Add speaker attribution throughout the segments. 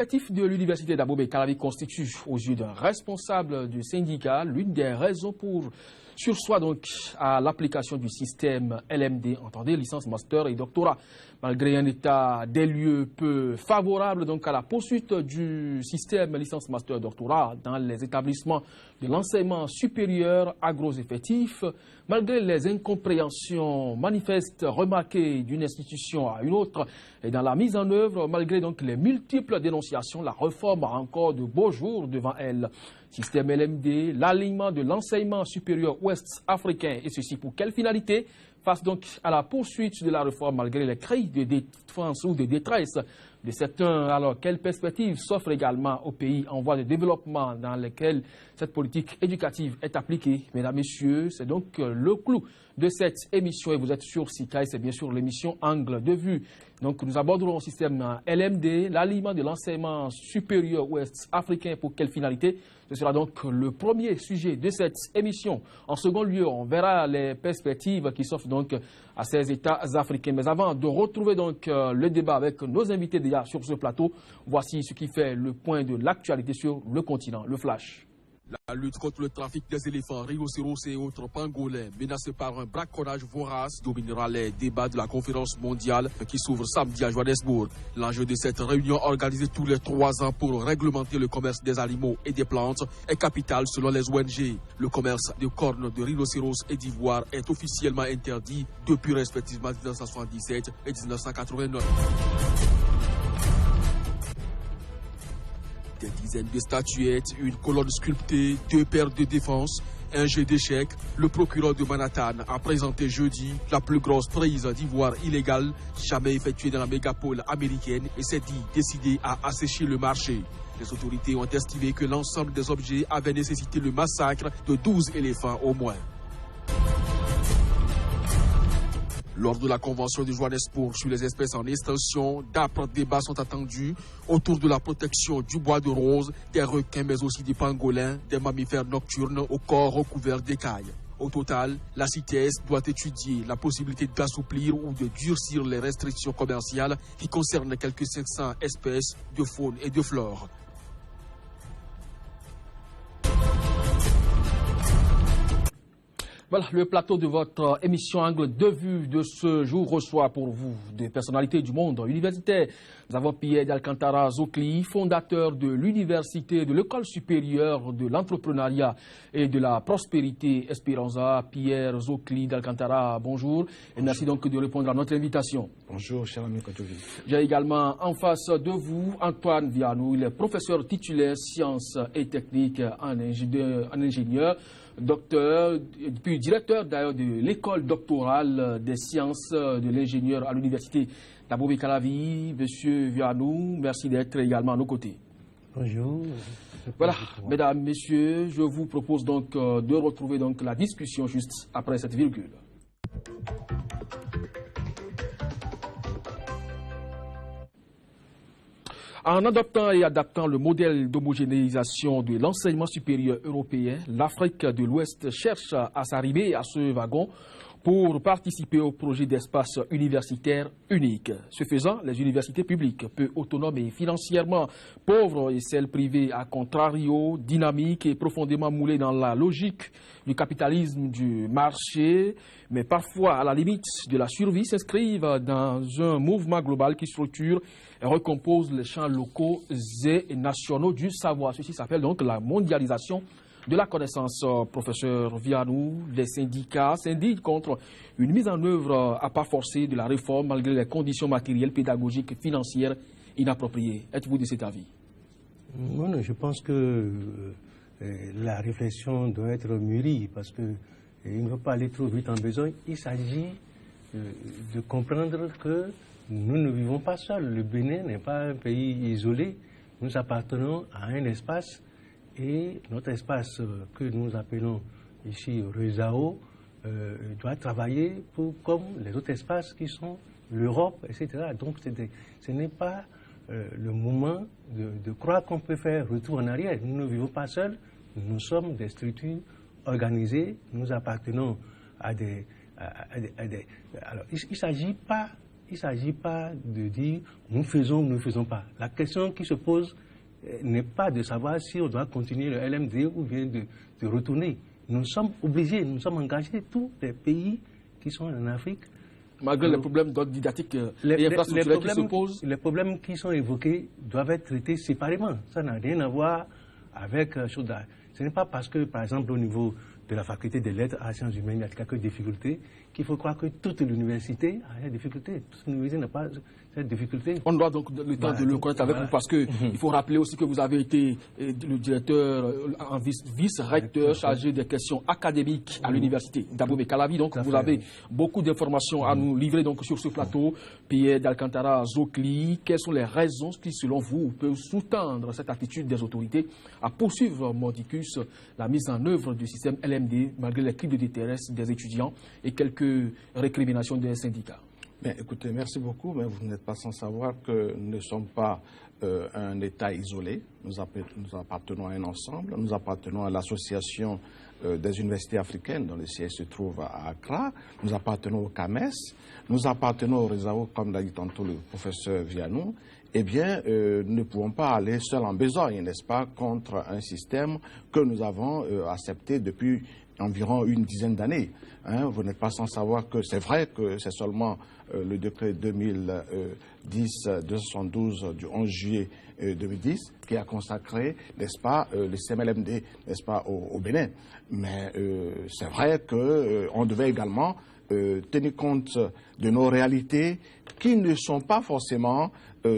Speaker 1: L'initiative de l'université d'Abomey-Calavi constitue, aux yeux d'un responsable du syndicat, l'une des raisons pour sursoir donc à l'application du système LMD, entendez, licence, master et doctorat. Malgré un état des lieux peu favorable donc à la poursuite du système licence, master, doctorat dans les établissements de l'enseignement supérieur à gros effectifs, malgré les incompréhensions manifestes remarquées d'une institution à une autre et dans la mise en œuvre, malgré donc les multiples dénonciations, la réforme a encore de beaux jours devant elle. Système LMD, l'alignement de l'enseignement supérieur ouest-africain, et ceci pour quelle finalité? Face donc à la poursuite de la réforme malgré les cris de défense ou de détresse de certains. Alors, quelle perspective s'offre également aux pays en voie de développement dans lesquels cette politique éducative est appliquée? Mesdames, Messieurs, c'est donc le clou de cette émission et vous êtes sur SICA et c'est bien sûr l'émission Angle de vue. Donc, nous aborderons le système LMD, l'alignement de l'enseignement supérieur ouest-africain pour quelle finalité? Ce sera donc le premier sujet de cette émission. En second lieu, on verra les perspectives qui s'offrent donc à ces États africains. Mais avant de retrouver donc le débat avec nos invités déjà sur ce plateau, voici ce qui fait le point de l'actualité sur le continent, le flash.
Speaker 2: La lutte contre le trafic des éléphants, rhinocéros et autres pangolins menacés par un braconnage vorace dominera les débats de la conférence mondiale qui s'ouvre samedi à Johannesburg. L'enjeu de cette réunion organisée tous les 3 ans pour réglementer le commerce des animaux et des plantes est capital selon les ONG. Le commerce de cornes de rhinocéros et d'ivoire est officiellement interdit depuis respectivement 1977 et 1989. Des dizaines de statuettes, une colonne sculptée, 2 paires de défense, un jeu d'échecs. Le procureur de Manhattan a présenté jeudi la plus grosse prise d'ivoire illégale jamais effectuée dans la mégapole américaine et s'est dit décidé à assécher le marché. Les autorités ont estimé que l'ensemble des objets avait nécessité le massacre de 12 éléphants au moins. Lors de la convention de Johannesburg sur les espèces en extinction, d'âpres débats sont attendus autour de la protection du bois de rose, des requins mais aussi des pangolins, des mammifères nocturnes au corps recouvert d'écailles. Au total, la CITES doit étudier la possibilité d'assouplir ou de durcir les restrictions commerciales qui concernent quelques 500 espèces de faune et de flore.
Speaker 1: Voilà, le plateau de votre émission Angle de vue de ce jour reçoit pour vous des personnalités du monde universitaire. Nous avons Pierre d'Alcantara Zokli, fondateur de l'université de l'école supérieure de l'entrepreneuriat et de la prospérité Esperanza. Pierre Zokli d'Alcantara, bonjour. Et merci donc de répondre à notre invitation.
Speaker 3: Bonjour, cher ami Kotovi.
Speaker 1: J'ai également en face de vous Antoine Vianou, il est professeur titulaire sciences et techniques en ingénieur. Docteur, puis directeur d'ailleurs de l'école doctorale des sciences de l'ingénieur à l'université d'Abomey-Calavi. Monsieur Vianou, merci d'être également à nos côtés.
Speaker 3: Bonjour.
Speaker 1: Voilà, mesdames, messieurs, je vous propose donc de retrouver donc la discussion juste après cette virgule. En adoptant et adaptant le modèle d'homogénéisation de l'enseignement supérieur européen, l'Afrique de l'Ouest cherche à s'arrimer à ce wagon pour participer au projet d'espace universitaire unique. Ce faisant, les universités publiques, peu autonomes et financièrement pauvres, et celles privées, à contrario, dynamiques et profondément moulées dans la logique du capitalisme du marché, mais parfois à la limite de la survie, s'inscrivent dans un mouvement global qui structure et recompose les champs locaux et nationaux du savoir. Ceci s'appelle donc la mondialisation de la connaissance. Professeur Vianou, les syndicats s'indignent contre une mise en œuvre à pas forcée de la réforme malgré les conditions matérielles, pédagogiques et financières inappropriées. Êtes-vous de cet avis?
Speaker 3: Non, je pense que la réflexion doit être mûrie parce qu'il ne faut pas aller trop vite en besogne. Il s'agit de comprendre que nous ne vivons pas seuls. Le Bénin n'est pas un pays isolé. Nous appartenons à un espace. Et notre espace que nous appelons ici Rezao doit travailler comme les autres espaces qui sont l'Europe, etc. Donc ce n'est pas le moment de croire qu'on peut faire retour en arrière. Nous ne vivons pas seuls, nous sommes des structures organisées, nous appartenons à des... Alors il ne s'agit pas il ne s'agit pas de dire nous faisons ou nous ne faisons pas. La question qui se pose n'est pas de savoir si on doit continuer le LMD ou bien de retourner. Nous sommes obligés, nous sommes engagés, tous les pays qui sont en Afrique.
Speaker 1: Malgré les problèmes d'ordre didactique et infrastructurels qui se posent.
Speaker 3: Les problèmes qui sont évoqués doivent être traités séparément. Ça n'a rien à voir avec Chauda. Ce n'est pas parce que, par exemple, au niveau de la faculté des lettres à sciences humaines, il y a quelques difficultés, qu'il faut croire que toute l'université a des difficultés. Toute l'université n'a pas cette difficulté.
Speaker 1: On doit donc le temps de le connaître avec vous parce qu'il faut rappeler aussi que vous avez été le directeur, vice-recteur chargé des questions académiques à l'université d'Abomey Calavi. Donc vous avez beaucoup d'informations à nous livrer donc, sur ce plateau. Pierre d'Alcantara Zokli, quelles sont les raisons qui, selon vous, peuvent sous-tendre cette attitude des autorités à poursuivre mordicus la mise en œuvre du système LMD malgré les cris de détresse des étudiants et quelques récriminations des syndicats?
Speaker 4: Bien, écoutez, merci beaucoup, mais vous n'êtes pas sans savoir que nous ne sommes pas un État isolé. Nous appartenons à un ensemble. Nous appartenons à l'association des universités africaines, dont le siège se trouve à Accra. Nous appartenons au CAMES. Nous appartenons au réseau, comme l'a dit tantôt le professeur Vianou. Eh bien, nous ne pouvons pas aller seuls en besogne, n'est-ce pas, contre un système que nous avons accepté depuis environ une dizaine d'années. Vous n'êtes pas sans savoir que c'est vrai que c'est seulement le décret 2010-272 du 11 juillet 2010 qui a consacré, n'est-ce pas, le système LMD, n'est-ce pas, au Bénin. Mais c'est vrai qu'on devait également tenir compte de nos réalités qui ne sont pas forcément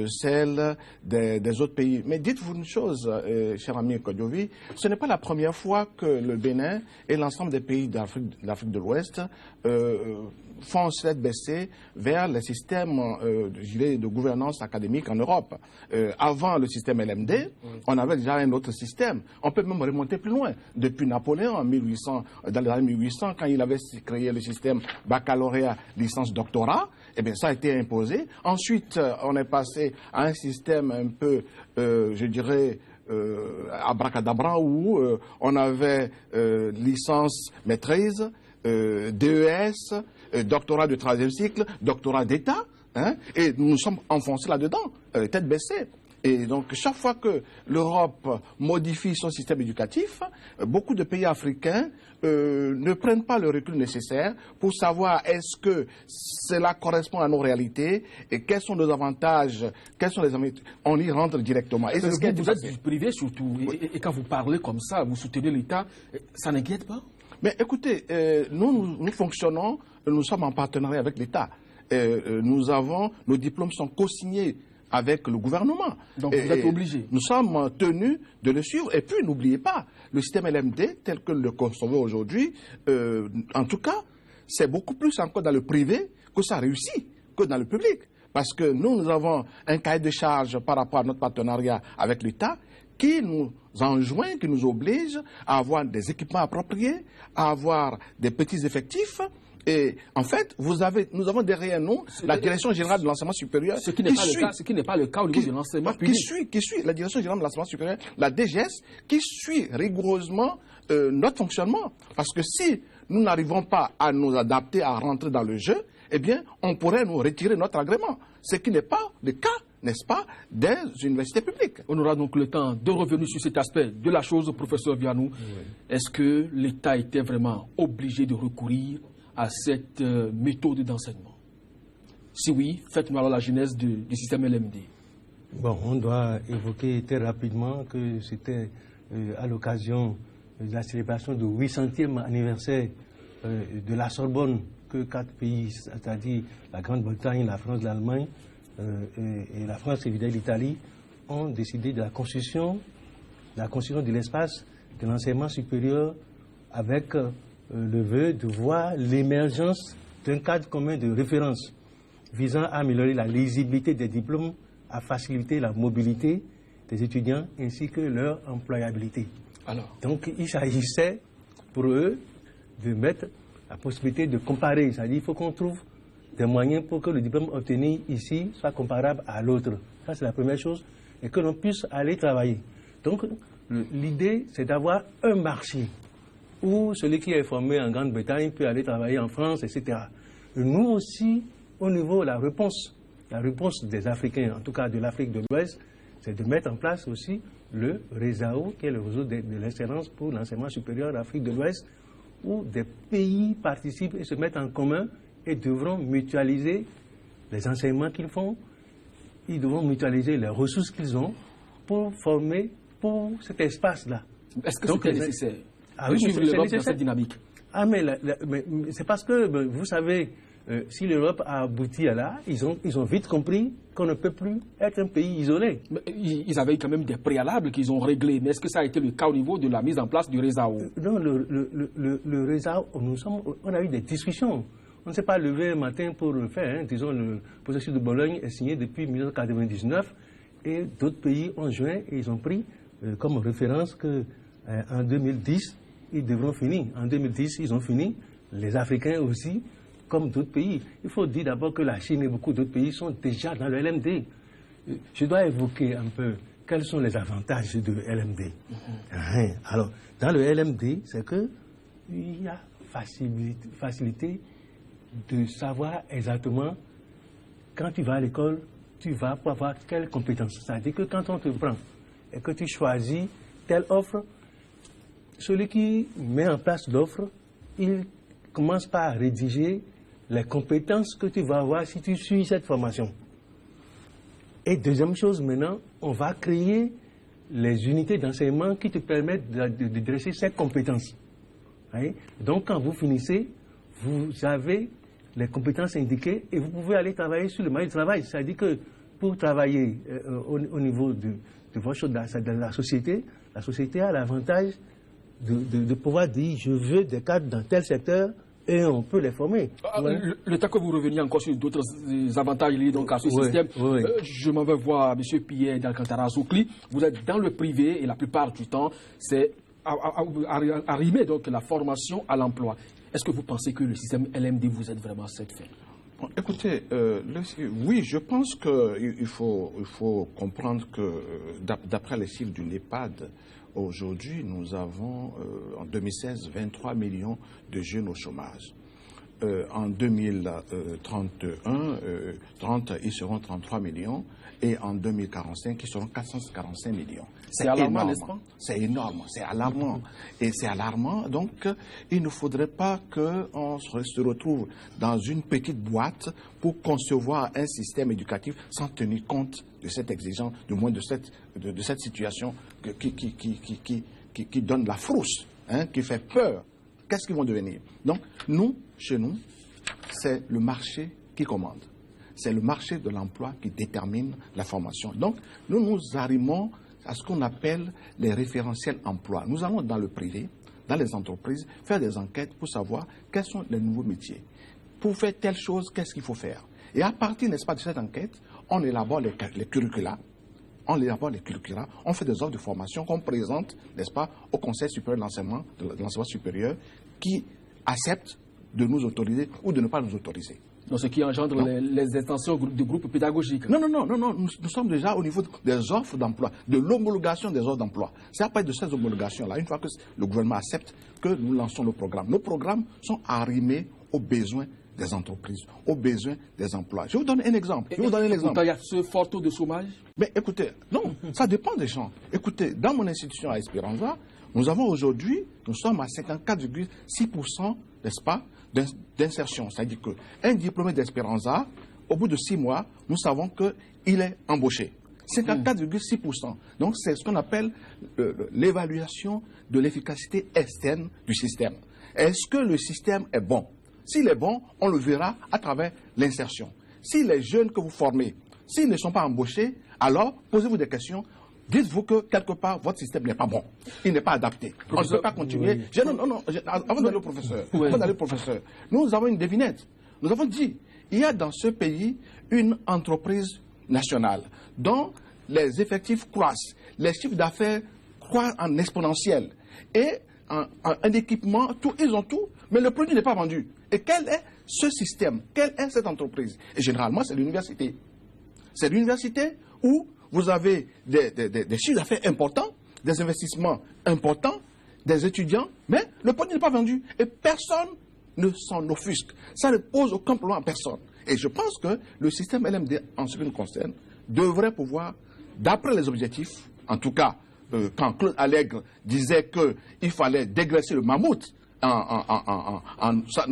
Speaker 4: celles des autres pays. Mais dites-vous une chose, cher ami Kodjovi, ce n'est pas la première fois que le Bénin et l'ensemble des pays d'Afrique de l'Ouest font cette baissée vers les systèmes de gouvernance académique en Europe. Avant le système LMD, on avait déjà un autre système. On peut même remonter plus loin. Depuis Napoléon, dans les années 1800, quand il avait créé le système baccalauréat, licence, doctorat, eh bien, ça a été imposé. Ensuite, on est passé à un système un peu, je dirais, abracadabra, où on avait licence, maîtrise, DES, doctorat de 3e cycle, doctorat d'État, et nous nous sommes enfoncés là-dedans, tête baissée. Et donc, chaque fois que l'Europe modifie son système éducatif, beaucoup de pays africains ne prennent pas le recul nécessaire pour savoir est-ce que cela correspond à nos réalités et quels sont nos avantages, quels sont les avantages. On y rentre directement. Et c'est ce
Speaker 1: vous êtes du privé surtout, et quand vous parlez comme ça, vous soutenez l'État, ça n'inquiète pas?
Speaker 4: Mais écoutez, nous fonctionnons, nous sommes en partenariat avec l'État. Nos diplômes sont co-signés avec le gouvernement.
Speaker 1: Donc vous êtes obligés.
Speaker 4: Nous sommes tenus de le suivre. Et puis n'oubliez pas, le système LMD tel que le concevons aujourd'hui, en tout cas, c'est beaucoup plus encore dans le privé que ça réussit que dans le public. Parce que nous avons un cahier de charge par rapport à notre partenariat avec l'État qui nous enjoint, qui nous oblige à avoir des équipements appropriés, à avoir des petits effectifs. Et en fait, nous avons derrière nous la Direction générale de l'enseignement supérieur.
Speaker 1: Ce qui n'est pas le cas au niveau de l'enseignement public.
Speaker 4: Qui suit la Direction générale de l'enseignement supérieur, la DGS, qui suit rigoureusement notre fonctionnement. Parce que si nous n'arrivons pas à nous adapter, à rentrer dans le jeu, eh bien, on pourrait nous retirer notre agrément. Ce qui n'est pas le cas, n'est-ce pas, des universités publiques.
Speaker 1: On aura donc le temps de revenir sur cet aspect de la chose, professeur Vianou. Oui. Est-ce que l'État était vraiment obligé de recourir à cette méthode d'enseignement? Si oui, faites-nous alors la genèse du système LMD.
Speaker 3: Bon, on doit évoquer très rapidement que c'était à l'occasion de la célébration du 800e anniversaire de la Sorbonne que 4 pays, c'est-à-dire la Grande-Bretagne, la France, l'Allemagne et la France et l'Italie, ont décidé de la construction de l'espace de l'enseignement supérieur avec le vœu de voir l'émergence d'un cadre commun de référence visant à améliorer la lisibilité des diplômes, à faciliter la mobilité des étudiants ainsi que leur employabilité. Donc il s'agissait pour eux de mettre la possibilité de comparer, c'est-à-dire qu'il faut qu'on trouve des moyens pour que le diplôme obtenu ici soit comparable à l'autre. Ça c'est la première chose, et que l'on puisse aller travailler. Donc l'idée c'est d'avoir un marché où celui qui est formé en Grande-Bretagne peut aller travailler en France, etc. Et nous aussi, au niveau, la réponse des Africains, en tout cas de l'Afrique de l'Ouest, c'est de mettre en place aussi le RESAO, qui est le réseau de l'excellence pour l'enseignement supérieur d'Afrique de l'Ouest, où des pays participent et se mettent en commun et devront mutualiser les enseignements qu'ils font, ils devront mutualiser les ressources qu'ils ont pour former pour cet espace-là.
Speaker 1: Est-ce que c'est nécessaire
Speaker 3: de
Speaker 1: suivre l'Europe dans cette dynamique?
Speaker 3: Ah, mais c'est parce que, vous savez, si l'Europe a abouti à là, ils ont vite compris qu'on ne peut plus être un pays isolé.
Speaker 1: Mais ils avaient quand même des préalables qu'ils ont réglés. Mais est-ce que ça a été le cas au niveau de la mise en place du RESAO?
Speaker 3: Non, le RESAO, on a eu des discussions. On ne s'est pas levé un matin pour le faire. Hein. Disons, le processus de Bologne est signé depuis 1999 et d'autres pays ont joint et ils ont pris comme référence qu'en 2010, ils devront finir. En 2010, ils ont fini. Les Africains aussi, comme d'autres pays. Il faut dire d'abord que la Chine et beaucoup d'autres pays sont déjà dans le LMD. Je dois évoquer un peu quels sont les avantages de LMD. Alors, dans le LMD, c'est qu'il y a facilité de savoir exactement quand tu vas à l'école, tu vas pour avoir quelles compétences. C'est-à-dire que quand on te prend et que tu choisis telle offre, celui qui met en place l'offre, il commence par rédiger les compétences que tu vas avoir si tu suis cette formation. Et deuxième chose, maintenant, on va créer les unités d'enseignement qui te permettent de dresser ces compétences. Oui? Donc, quand vous finissez, vous avez les compétences indiquées et vous pouvez aller travailler sur le marché du travail. C'est-à-dire que pour travailler au niveau de la société a l'avantage de pouvoir dire je veux des cadres dans tel secteur et on peut les former.
Speaker 1: Le temps que vous reveniez encore sur d'autres avantages liés donc à ce système, je m'en vais voir M. Pierre d'Alcantara Zoukli. Vous êtes dans le privé et la plupart du temps, c'est arrimer donc la formation à l'emploi. Est-ce que vous pensez que le système LMD vous aide vraiment à cette fin?
Speaker 4: Bon, écoutez, oui, je pense qu'il faut comprendre que d'après les chiffres du NEPAD, aujourd'hui, nous avons en 2016 23 millions de jeunes au chômage. En 2030, ils seront 33 millions et en 2045, ils seront 445 millions.
Speaker 1: C'est alarmant, n'est-ce pas?
Speaker 4: C'est énorme, c'est alarmant. Et c'est alarmant, donc il ne faudrait pas qu'on se retrouve dans une petite boîte pour concevoir un système éducatif sans tenir compte de cette exigence, du moins de cette situation qui donne la frousse, hein, qui fait peur. Qu'est-ce qu'ils vont devenir? Donc, chez nous, c'est le marché qui commande. C'est le marché de l'emploi qui détermine la formation. Donc, nous arrimons à ce qu'on appelle les référentiels emploi. Nous allons dans le privé, dans les entreprises, faire des enquêtes pour savoir quels sont les nouveaux métiers. Pour faire telle chose, qu'est-ce qu'il faut faire? Et à partir, n'est-ce pas, de cette enquête, on élabore les curricula. On fait des offres de formation qu'on présente, n'est-ce pas, au Conseil supérieur de l'enseignement supérieur, qui accepte de nous autoriser ou de ne pas nous autoriser.
Speaker 1: Donc ce qui engendre les extensions de groupes pédagogiques.
Speaker 4: Non. Nous sommes déjà au niveau des offres d'emploi, de l'homologation des offres d'emploi. C'est à partir de ces homologations-là, une fois que le gouvernement accepte, que nous lançons nos programmes. Nos programmes sont arrimés aux besoins des entreprises, aux besoins des emplois. Je vous donne un exemple.
Speaker 1: Il y a ce fort taux de chômage?
Speaker 4: Mais écoutez, non, ça dépend des gens. Écoutez, dans mon institution à Esperanza, nous sommes à 54,6%, n'est-ce pas, d'insertion. C'est-à-dire qu'un diplômé d'Esperanza, au bout de 6 mois, nous savons qu'il est embauché. 54,6%. Donc c'est ce qu'on appelle l'évaluation de l'efficacité externe du système. Est-ce que le système est bon? S'il est bon, on le verra à travers l'insertion. Si les jeunes que vous formez, s'ils ne sont pas embauchés, alors posez-vous des questions. Dites-vous que quelque part, votre système n'est pas bon. Il n'est pas adapté. On ne peut pas continuer. Avant d'aller au professeur, nous avons une devinette. Nous avons dit, il y a dans ce pays une entreprise nationale dont les effectifs croissent, les chiffres d'affaires croissent en exponentiel. Et un équipement, ils ont tout, mais le produit n'est pas vendu. Et quel est ce système? Quelle est cette entreprise? Et généralement, c'est l'université. C'est l'université où vous avez des chiffres d'affaires importants, des investissements importants, des étudiants, mais le produit n'est pas vendu. Et personne ne s'en offusque. Ça ne pose aucun problème à personne. Et je pense que le système LMD, en ce qui nous concerne, devrait pouvoir, d'après les objectifs, en tout cas, quand Claude Allègre disait qu'il fallait dégraisser le mammouth en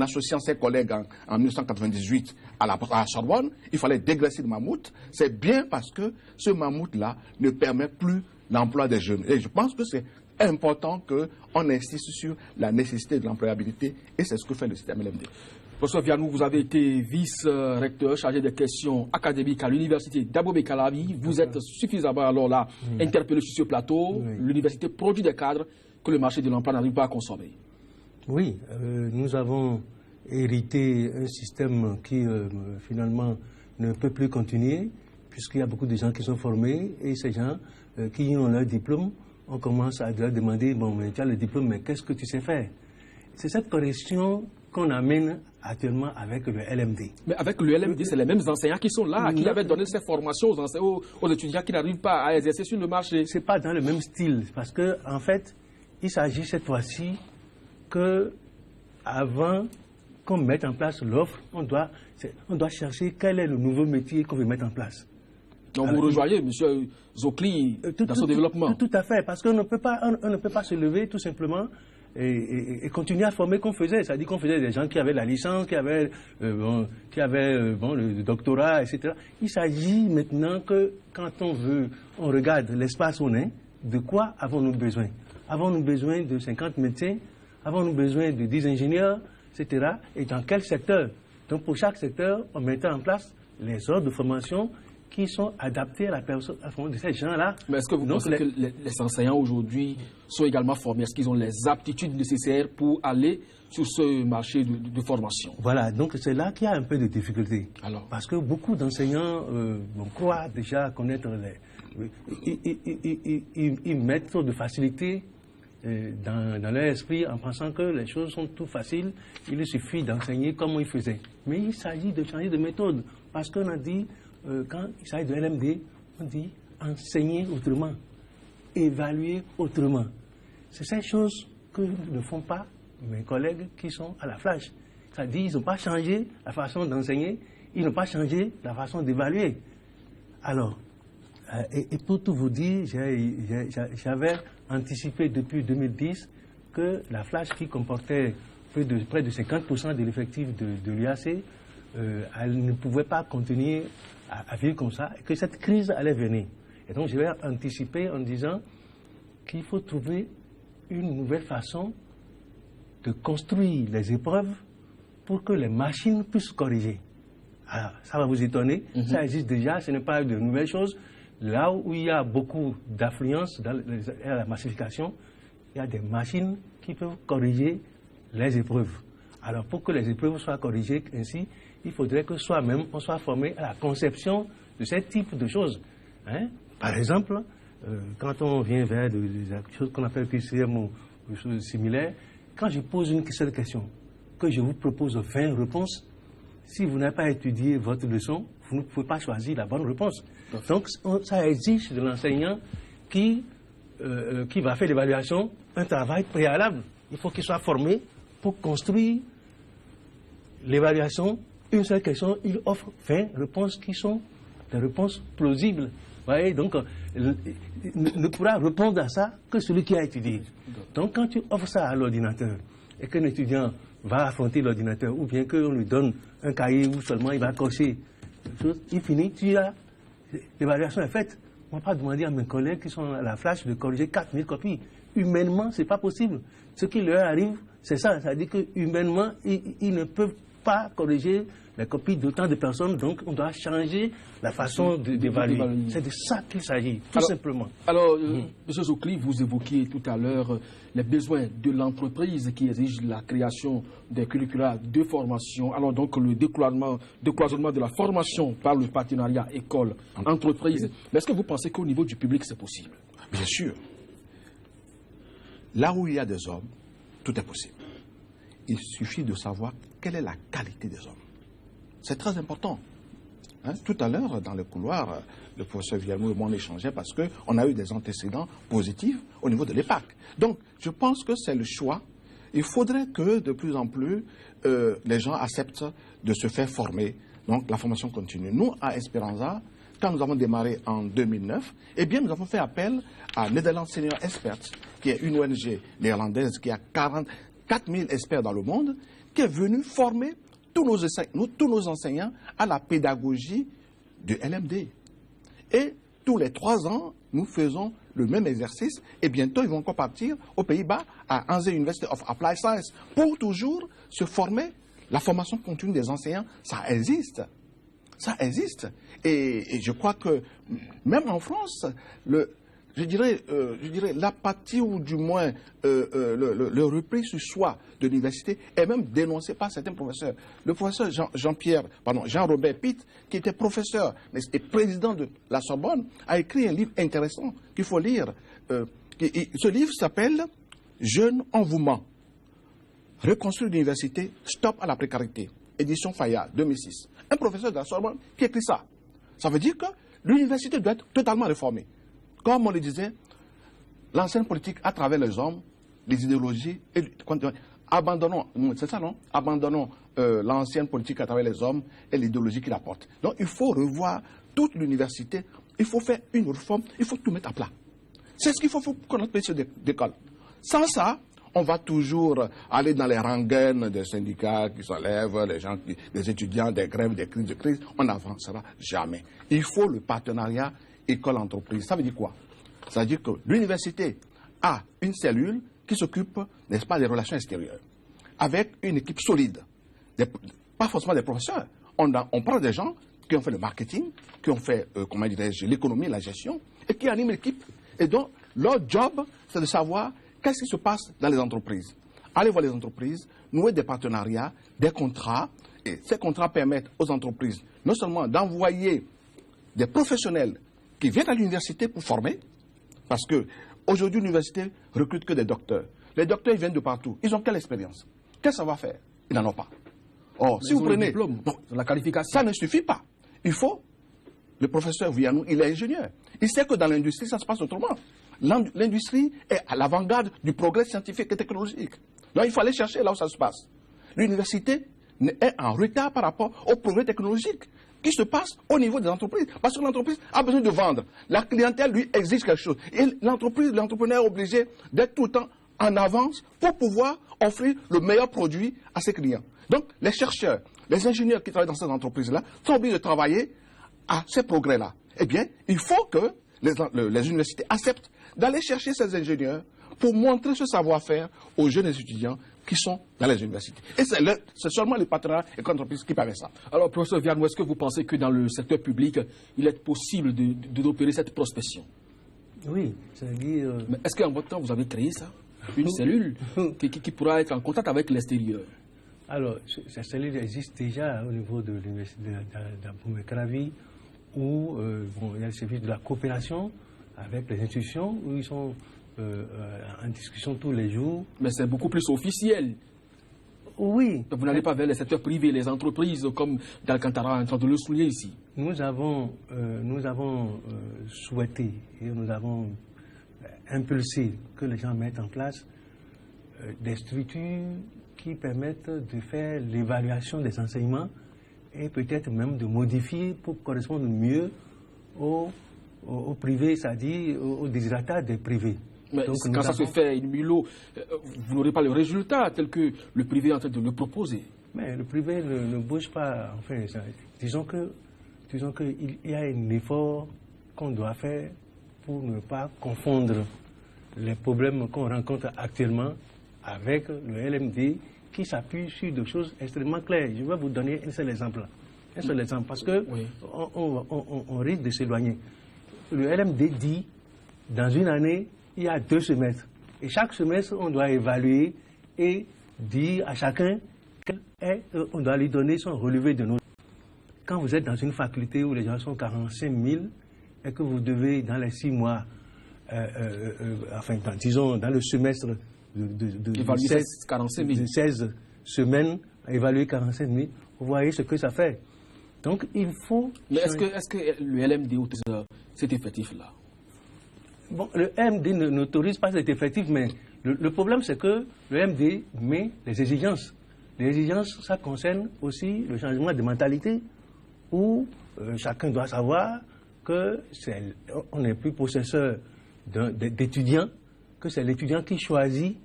Speaker 4: associant ses collègues en 1998 à la Sorbonne, il fallait dégraisser le mammouth, c'est bien parce que ce mammouth-là ne permet plus l'emploi des jeunes. Et je pense que c'est important qu'on insiste sur la nécessité de l'employabilité, et c'est ce que fait le système LMD.
Speaker 1: Professeur Vianou, vous avez été vice-recteur chargé des questions académiques à l'université d'Abomey-Calavi. Vous êtes suffisamment alors là interpellé sur ce plateau. L'université produit des cadres que le marché de l'emploi n'arrive pas à consommer.
Speaker 3: Oui, nous avons hérité un système qui finalement ne peut plus continuer, puisqu'il y a beaucoup de gens qui sont formés, et ces gens qui ont leur diplôme, on commence à leur demander, bon, mais tu as le diplôme, mais qu'est-ce que tu sais faire? C'est cette correction qu'on amène actuellement avec le LMD.
Speaker 1: Mais avec le LMD, c'est les mêmes enseignants qui sont là, qui avaient donné ces formations aux étudiants qui n'arrivent pas à exercer sur le marché.
Speaker 3: Ce n'est pas dans le même style, parce qu'en en fait, il s'agit cette fois-ci que, avant qu'on mette en place l'offre, on doit chercher quel est le nouveau métier qu'on veut mettre en place.
Speaker 1: Donc vous rejoignez M. Zokli dans son développement.
Speaker 3: Tout à fait, parce qu'on ne peut pas se lever tout simplement et continuer à former qu'on faisait. C'est-à-dire qu'on faisait des gens qui avaient la licence, qui avaient le doctorat, etc. Il s'agit maintenant que quand on regarde l'espace où on est, de quoi avons-nous besoin? Avons-nous besoin de 50 médecins? Avons-nous besoin de 10 ingénieurs, etc. Et dans quel secteur? Donc pour chaque secteur, on mettait en place les ordres de formation qui sont adaptés à la personne, de ces gens-là.
Speaker 1: Mais est-ce que vous pensez que les enseignants aujourd'hui sont également formés? Est-ce qu'ils ont les aptitudes nécessaires pour aller sur ce marché de formation?
Speaker 3: Voilà, donc c'est là qu'il y a un peu de difficulté.
Speaker 1: Alors,
Speaker 3: parce que beaucoup d'enseignants croient déjà connaître ils mettent trop de facilité dans leur esprit en pensant que les choses sont tout faciles, il suffit d'enseigner comme ils faisaient. Mais il s'agit de changer de méthode, parce qu'on a dit, quand il s'agit de LMD, on dit enseigner autrement, évaluer autrement. C'est ces choses que ne font pas mes collègues qui sont à la flash. C'est-à-dire qu'ils n'ont pas changé la façon d'enseigner, ils n'ont pas changé la façon d'évaluer. Alors, et pour tout vous dire, j'avais anticipé depuis 2010 que la flash qui comportait près de 50% de l'effectif de l'UAC, elle ne pouvait pas continuer à vivre comme ça, et que cette crise allait venir. Et donc j'avais anticipé en disant qu'il faut trouver une nouvelle façon de construire les épreuves pour que les machines puissent corriger. Alors, ça va vous étonner, ça existe déjà, ce n'est pas de nouvelles choses. Là où il y a beaucoup d'affluence dans la massification, il y a des machines qui peuvent corriger les épreuves. Alors pour que les épreuves soient corrigées ainsi, il faudrait que soi-même on soit formé à la conception de ce type de choses. Par exemple, quand on vient vers des choses qu'on appelle QCM ou des choses similaires, quand je pose une seule question, que je vous propose 20 réponses, si vous n'avez pas étudié votre leçon, vous ne pouvez pas choisir la bonne réponse. Donc ça exige de l'enseignant qui va faire l'évaluation un travail préalable. Il faut qu'il soit formé pour construire l'évaluation. Une seule question, il offre 20 réponses qui sont des réponses plausibles. Vous voyez, donc ne pourra répondre à ça que celui qui a étudié. Donc quand tu offres ça à l'ordinateur et qu'un étudiant va affronter l'ordinateur, ou bien qu'on lui donne un cahier où seulement il va cocher, il finit, l'évaluation est faite. On ne va pas demander à mes collègues qui sont à la flash de corriger 4000 copies. Humainement, ce n'est pas possible. Ce qui leur arrive, c'est ça. C'est-à-dire que humainement, ils ne peuvent pas corriger les copies d'autant de personnes, donc on doit changer la façon d'évaluer. C'est de ça qu'il s'agit, tout simplement. Alors,
Speaker 1: M. Zokli, vous évoquiez tout à l'heure les besoins de l'entreprise qui exige la création des curricula de formation. Alors donc le décloisonnement de la formation par le partenariat école-entreprise. Mais est-ce que vous pensez qu'au niveau du public, c'est possible?
Speaker 4: Bien sûr. Là où il y a des hommes, tout est possible. Il suffit de savoir quelle est la qualité des hommes. C'est très important. Tout à l'heure, dans le couloir, le professeur Vianou et moi on échangeait parce qu'on a eu des antécédents positifs au niveau de l'EPAC. Donc, je pense que c'est le choix. Il faudrait que, de plus en plus, les gens acceptent de se faire former donc la formation continue. Nous, à Esperanza, quand nous avons démarré en 2009, eh bien, nous avons fait appel à Netherlands Senior Experts, qui est une ONG néerlandaise qui a 44 000 experts dans le monde, qui est venue former tous nos enseignants à la pédagogie de LMD. Et tous les 3 ans, nous faisons le même exercice et bientôt, ils vont encore partir aux Pays-Bas, à Hanze University of Applied Science, pour toujours se former. La formation continue des enseignants, ça existe. Ça existe. Et je crois que même en France, je dirais l'apathie ou du moins le repli sur soi de l'université est même dénoncé par certains professeurs. Le professeur Jean-Robert Pitt, qui était professeur et président de la Sorbonne, a écrit un livre intéressant qu'il faut lire. Ce livre s'appelle « Jeunes en mouvement. Reconstruire l'université, stop à la précarité ». Édition Fayard, 2006. Un professeur de la Sorbonne qui écrit ça. Ça veut dire que l'université doit être totalement réformée. Comme on le disait, l'ancienne politique à travers les hommes, les idéologies, abandonnons, c'est ça non? Abandonnons l'ancienne politique à travers les hommes et l'idéologie qu'il apporte. Donc il faut revoir toute l'université, il faut faire une réforme, il faut tout mettre à plat. C'est ce qu'il faut pour notre pays d'école. Sans ça, on va toujours aller dans les rengaines des syndicats qui s'enlèvent, les étudiants, des grèves, des crises de crise. On n'avancera jamais. Il faut le partenariat école-entreprise. Ça veut dire quoi? Ça veut dire que l'université a une cellule qui s'occupe, n'est-ce pas, des relations extérieures, avec une équipe solide. Pas forcément des professeurs. On prend des gens qui ont fait le marketing, qui ont fait, comment dirais-je, l'économie, la gestion, et qui animent l'équipe. Et donc, leur job, c'est de savoir qu'est-ce qui se passe dans les entreprises. Allez voir les entreprises, nouer des partenariats, des contrats, et ces contrats permettent aux entreprises non seulement d'envoyer des professionnels qui viennent à l'université pour former, parce qu'aujourd'hui, l'université recrute que des docteurs. Les docteurs, ils viennent de partout. Ils ont quelle expérience? Quel savoir-faire? Ils n'en ont pas. Or, si vous prenez...
Speaker 1: diplôme, la qualification.
Speaker 4: Ça ne suffit pas. Il faut... Le professeur Vianou, il est ingénieur. Il sait que dans l'industrie, ça se passe autrement. L'industrie est à l'avant-garde du progrès scientifique et technologique. Donc, il faut aller chercher là où ça se passe. L'université est en retard par rapport au progrès technologique qui se passe au niveau des entreprises. Parce que l'entreprise a besoin de vendre. La clientèle, lui, exige quelque chose. Et l'entrepreneur est obligé d'être tout le temps en avance pour pouvoir offrir le meilleur produit à ses clients. Donc, les chercheurs, les ingénieurs qui travaillent dans ces entreprises-là sont obligés de travailler à ces progrès-là. Eh bien, il faut que les universités acceptent d'aller chercher ces ingénieurs pour montrer ce savoir-faire aux jeunes étudiants qui sont dans les universités. Et c'est seulement les partenaires et les entreprises qui permettent ça.
Speaker 1: Alors, professeur Vianou, est-ce que vous pensez que dans le secteur public, il est possible d'opérer cette prospection?
Speaker 3: Oui, c'est-à-dire...
Speaker 1: Mais est-ce qu'en votre temps, vous avez créé ça? Une cellule qui pourra être en contact avec l'extérieur?
Speaker 3: Alors, cette cellule existe déjà au niveau de l'université d'Abomey-Cravy, où il y a le service de la coopération avec les institutions, où ils sont en discussion tous les jours.
Speaker 1: Mais c'est beaucoup plus officiel.
Speaker 3: Oui.
Speaker 1: Donc vous n'allez pas vers les secteurs privés, les entreprises, comme D'Alcantara est en train de le souligner ici.
Speaker 3: Nous avons souhaité et nous avons impulsé que les gens mettent en place des structures qui permettent de faire l'évaluation des enseignements et peut-être même de modifier pour correspondre mieux au privé, c'est-à-dire aux désirata des privés.
Speaker 1: Mais donc, quand ça se fait in mulot, vous n'aurez pas le résultat tel que le privé est en train de le proposer.
Speaker 3: Mais le privé ne bouge pas. Enfin, disons qu'il y a un effort qu'on doit faire pour ne pas confondre les problèmes qu'on rencontre actuellement avec le LMD qui s'appuie sur des choses extrêmement claires. Je vais vous donner un seul exemple. Parce que oui, on risque de s'éloigner. Le LMD dit, dans une année, il y a 2 semestres. Et chaque semestre, on doit évaluer et dire à chacun qu'on doit lui donner son relevé de notes. Quand vous êtes dans une faculté où les gens sont 45 000 et que vous devez, dans les 6 mois, disons, dans le semestre de 16 semaines, évaluer 45 000, vous voyez ce que ça fait. Donc, il faut...
Speaker 1: Mais est-ce que le LMD autorise cet effectif-là?
Speaker 3: Bon, le LMD n'autorise pas cet effectif, mais le problème, c'est que le LMD met les exigences. Les exigences, ça concerne aussi le changement de mentalité où chacun doit savoir qu'on n'est plus possesseur d'étudiants, que c'est l'étudiant qui choisit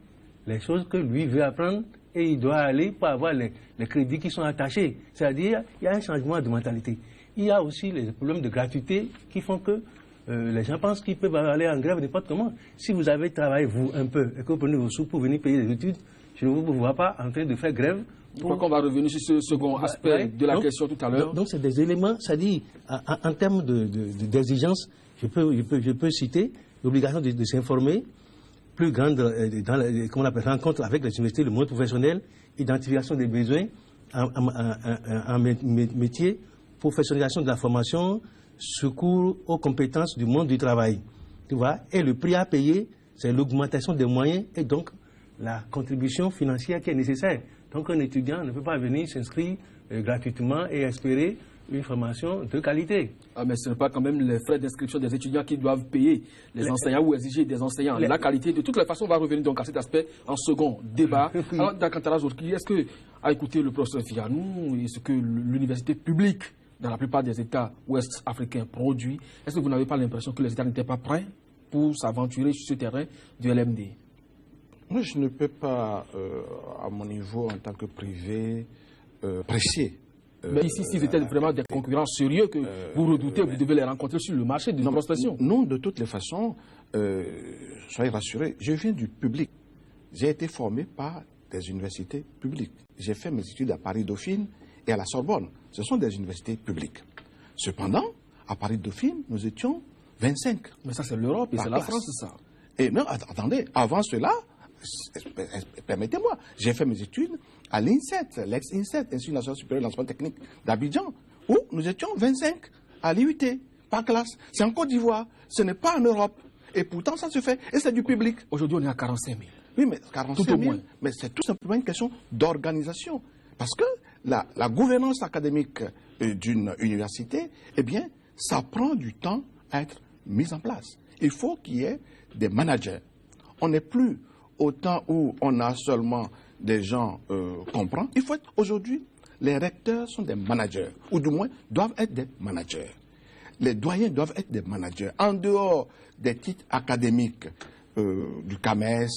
Speaker 3: les choses que lui veut apprendre et il doit aller pour avoir les crédits qui sont attachés. C'est-à-dire, il y a un changement de mentalité. Il y a aussi les problèmes de gratuité qui font que les gens pensent qu'ils peuvent aller en grève n'importe comment. Si vous avez travaillé, vous, un peu, et que vous prenez vos sous pour venir payer les études, je ne vous vois pas en train de faire grève.
Speaker 1: Je crois qu'on va revenir sur ce second aspect de la question tout à l'heure.
Speaker 3: Donc, c'est des éléments, c'est-à-dire, en termes d'exigence, je peux citer l'obligation de s'informer, plus grande comment on appelle, rencontre avec les universités, le monde professionnel, identification des besoins en métier, professionnalisation de la formation, secours aux compétences du monde du travail. Tu vois, et le prix à payer, c'est l'augmentation des moyens et donc la contribution financière qui est nécessaire. Donc un étudiant ne peut pas venir s'inscrire gratuitement et espérer une formation de qualité.
Speaker 1: Ah, mais ce n'est pas quand même les frais d'inscription des étudiants qui doivent payer les enseignants ou exiger des enseignants. La qualité, de toutes les façons, on va revenir donc à cet aspect en second débat. Alors, Dakantara Zorki, est-ce que, à écouter le professeur Fianou, est-ce que l'université publique, dans la plupart des États ouest-africains, produit, est-ce que vous n'avez pas l'impression que les États n'étaient pas prêts pour s'aventurer sur ce terrain du LMD?
Speaker 4: Moi, je ne peux pas, à mon niveau, en tant que privé, apprécier.
Speaker 1: Mais ici, s'ils étaient vraiment des concurrents sérieux que vous redoutez, vous devez les rencontrer sur le marché de la prospection.
Speaker 4: Non, de toutes les façons, soyez rassurés, je viens du public. J'ai été formé par des universités publiques. J'ai fait mes études à Paris-Dauphine et à la Sorbonne. Ce sont des universités publiques. Cependant, à Paris-Dauphine, nous étions 25.
Speaker 1: Mais ça, c'est l'Europe et c'est la France, c'est ça.
Speaker 4: Et non, attendez, avant cela, permettez-moi, j'ai fait mes études à l'INSET, l'ex-INSET, Institut national supérieur de l'enseignement technique d'Abidjan, où nous étions 25 à l'IUT, par classe. C'est en Côte d'Ivoire, ce n'est pas en Europe. Et pourtant, ça se fait, et c'est du public.
Speaker 1: Aujourd'hui, on est à 45 000.
Speaker 4: Oui, mais 45 000, mais c'est tout simplement une question d'organisation. Parce que la gouvernance académique d'une université, eh bien, ça prend du temps à être mise en place. Il faut qu'il y ait des managers. On n'est plus au temps où on a seulement des gens comprennent. Il faut être aujourd'hui, les recteurs sont des managers, ou du moins doivent être des managers. Les doyens doivent être des managers. En dehors des titres académiques, du CAMES,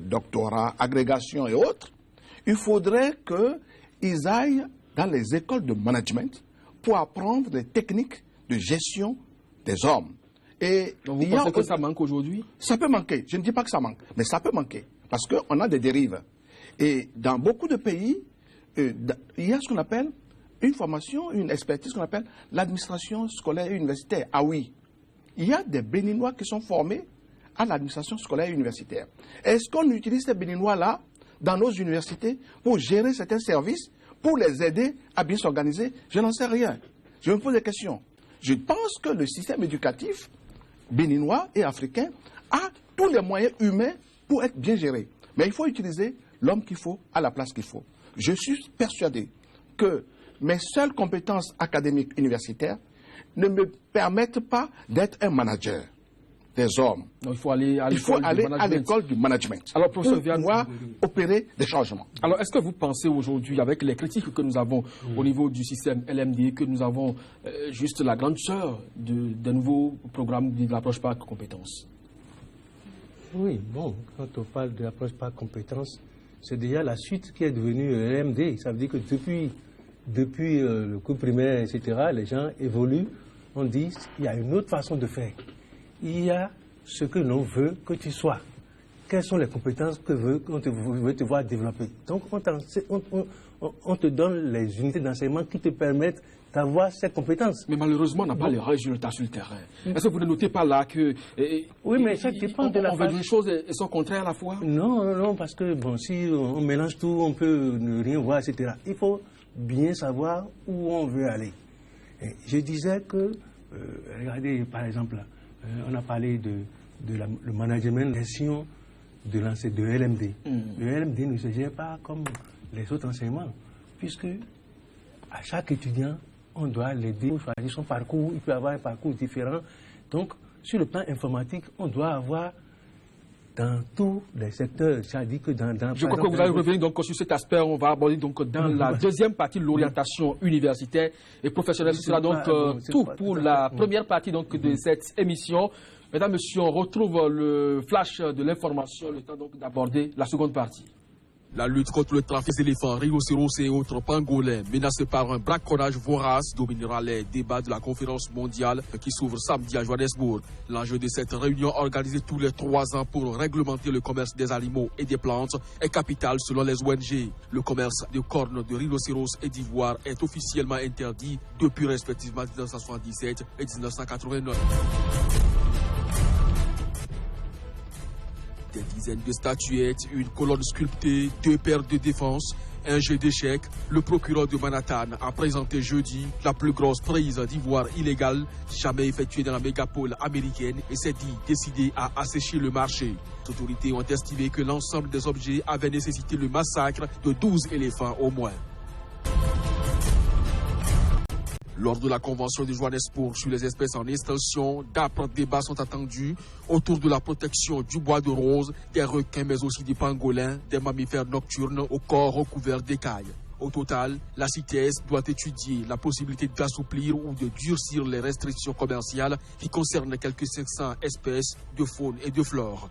Speaker 4: doctorat, agrégation et autres, il faudrait qu'ils aillent dans les écoles de management pour apprendre les techniques de gestion des hommes. Et
Speaker 1: donc vous pensez que ça manque aujourd'hui? Ça
Speaker 4: peut manquer. Je ne dis pas que ça manque, mais ça peut manquer. Parce qu'on a des dérives. Et dans beaucoup de pays, il y a ce qu'on appelle une formation, une expertise qu'on appelle l'administration scolaire et universitaire. Ah oui, il y a des Béninois qui sont formés à l'administration scolaire et universitaire. Est-ce qu'on utilise ces Béninois-là dans nos universités pour gérer certains services, pour les aider à bien s'organiser? Je n'en sais rien. Je me pose des questions. Je pense que le système éducatif béninois et africain a tous les moyens humains pour être bien géré. Mais il faut utiliser l'homme qu'il faut à la place qu'il faut. Je suis persuadé que mes seules compétences académiques universitaires ne me permettent pas d'être un manager des hommes.
Speaker 1: Donc, il faut aller à
Speaker 4: l'école du management.
Speaker 1: Alors, professeur Vian,
Speaker 4: pour pouvoir opérer des changements.
Speaker 1: Alors, est-ce que vous pensez aujourd'hui, avec les critiques que nous avons au niveau du système LMD, que nous avons juste la grande sœur d'un nouveau programme de l'approche par compétences?
Speaker 3: Oui, bon, quand on parle de l'approche par compétences, c'est déjà la suite qui est devenue LMD. Ça veut dire que depuis le cours primaire, etc., les gens évoluent. On dit qu'il y a une autre façon de faire. Il y a ce que l'on veut que tu sois. Quelles sont les compétences qu'on veut te voir développer. Donc, on te donne les unités d'enseignement qui te permettent d'avoir ces compétences.
Speaker 1: Mais malheureusement, on n'a pas les résultats sur le terrain. Est-ce que vous ne notez pas là que...
Speaker 3: oui, mais ça dépend de la
Speaker 1: phase. On veut une chose et sont contraires à la fois?
Speaker 3: Non, parce que bon, si on mélange tout, on peut ne rien voir, etc. Il faut bien savoir où on veut aller. Et je disais que, regardez, par exemple, on a parlé le management gestion de LMD. Le LMD ne se gère pas comme les autres enseignements, puisque à chaque étudiant, on doit l'aider pour choisir son parcours. Il peut avoir un parcours différent. Donc, sur le plan informatique, on doit avoir dans tous les secteurs. Ça dit que
Speaker 1: je crois que vous allez revenir donc sur cet aspect. On va aborder donc dans la deuxième partie de l'orientation universitaire et professionnelle. Ce sera donc tout pour la première partie donc de cette émission. Mesdames, Messieurs, on retrouve le flash de l'information, le temps donc d'aborder la seconde partie.
Speaker 2: La lutte contre le trafic des éléphants, rhinocéros et autres pangolins menacés par un braconnage vorace dominera les débats de la conférence mondiale qui s'ouvre samedi à Johannesburg. L'enjeu de cette réunion organisée tous les 3 ans pour réglementer le commerce des animaux et des plantes est capital selon les ONG. Le commerce de cornes de rhinocéros et d'ivoire est officiellement interdit depuis respectivement 1977 et 1989. Des dizaines de statuettes, une colonne sculptée, 2 paires de défense, un jeu d'échecs. Le procureur de Manhattan a présenté jeudi la plus grosse prise d'ivoire illégale jamais effectuée dans la mégapole américaine et s'est dit décidé à assécher le marché. Les autorités ont estimé que l'ensemble des objets avait nécessité le massacre de 12 éléphants au moins. Lors de la convention de Johannesburg sur les espèces en extinction, d'âpres débats sont attendus autour de la protection du bois de rose, des requins mais aussi des pangolins, des mammifères nocturnes au corps recouvert d'écailles. Au total, la CITES doit étudier la possibilité d'assouplir ou de durcir les restrictions commerciales qui concernent quelques 500 espèces de faune et de flore.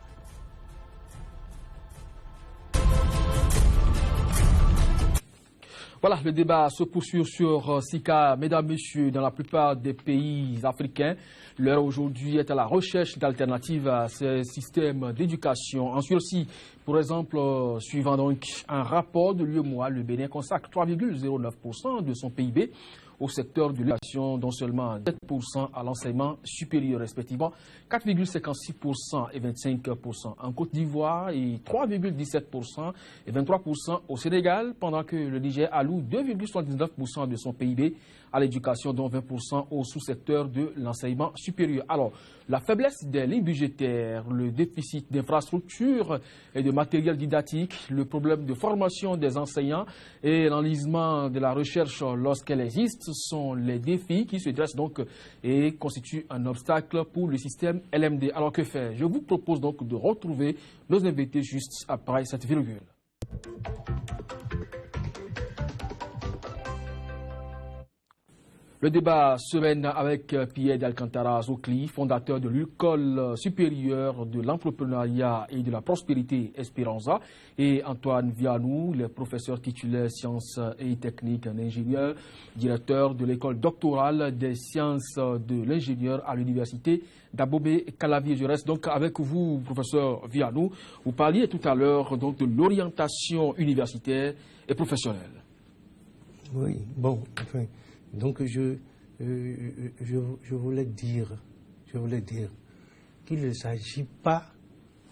Speaker 1: Voilà, le débat se poursuit sur Sika. Mesdames, Messieurs, dans la plupart des pays africains, l'heure aujourd'hui est à la recherche d'alternatives à ces systèmes d'éducation. En sursis, par exemple, suivant donc un rapport de l'UEMOA, le Bénin consacre 3,09% de son PIB au secteur de l'éducation, dont seulement 7% à l'enseignement supérieur, respectivement 4,56% et 25% en Côte d'Ivoire et 3,17% et 23% au Sénégal, pendant que le Niger alloue 2,79% de son PIB à l'éducation, dont 20% au sous-secteur de l'enseignement supérieur. Alors, la faiblesse des lignes budgétaires, le déficit d'infrastructures et de matériel didactique, le problème de formation des enseignants et l'enlisement de la recherche lorsqu'elle existe sont les défis qui se dressent donc et constituent un obstacle pour le système LMD. Alors que faire? Je vous propose donc de retrouver nos invités juste après cette virgule. Le débat se mène avec Pierre d'Alcantara Zokli, fondateur de l'École supérieure de l'entrepreneuriat et de la prospérité Esperanza, et Antoine Vianou, le professeur titulaire sciences et techniques en ingénieur, directeur de l'école doctorale des sciences de l'ingénieur à l'université d'Abomey-Calavi. Je reste donc avec vous, professeur Vianou. Vous parliez tout à l'heure donc de l'orientation universitaire et professionnelle.
Speaker 3: Oui, bon, enfin. Donc je voulais dire qu'il ne s'agit pas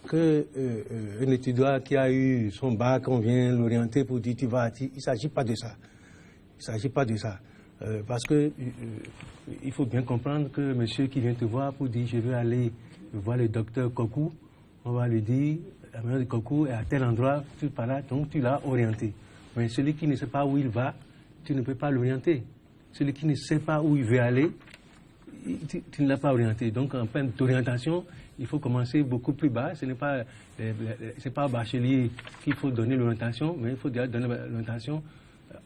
Speaker 3: qu'un étudiant qui a eu son bac, on vient l'orienter pour dire tu vas. Il ne s'agit pas de ça. Il ne s'agit pas de ça. Parce que il faut bien comprendre que monsieur qui vient te voir pour dire je veux aller voir le docteur Kokou, on va lui dire la mère de Kokou est à tel endroit, tu par là, donc tu l'as orienté. Mais celui qui ne sait pas où il va, tu ne peux pas l'orienter. Celui qui ne sait pas où il veut aller, tu ne l'as pas orienté. Donc, en termes d'orientation, il faut commencer beaucoup plus bas. Ce n'est pas au bachelier qu'il faut donner l'orientation, mais il faut déjà donner l'orientation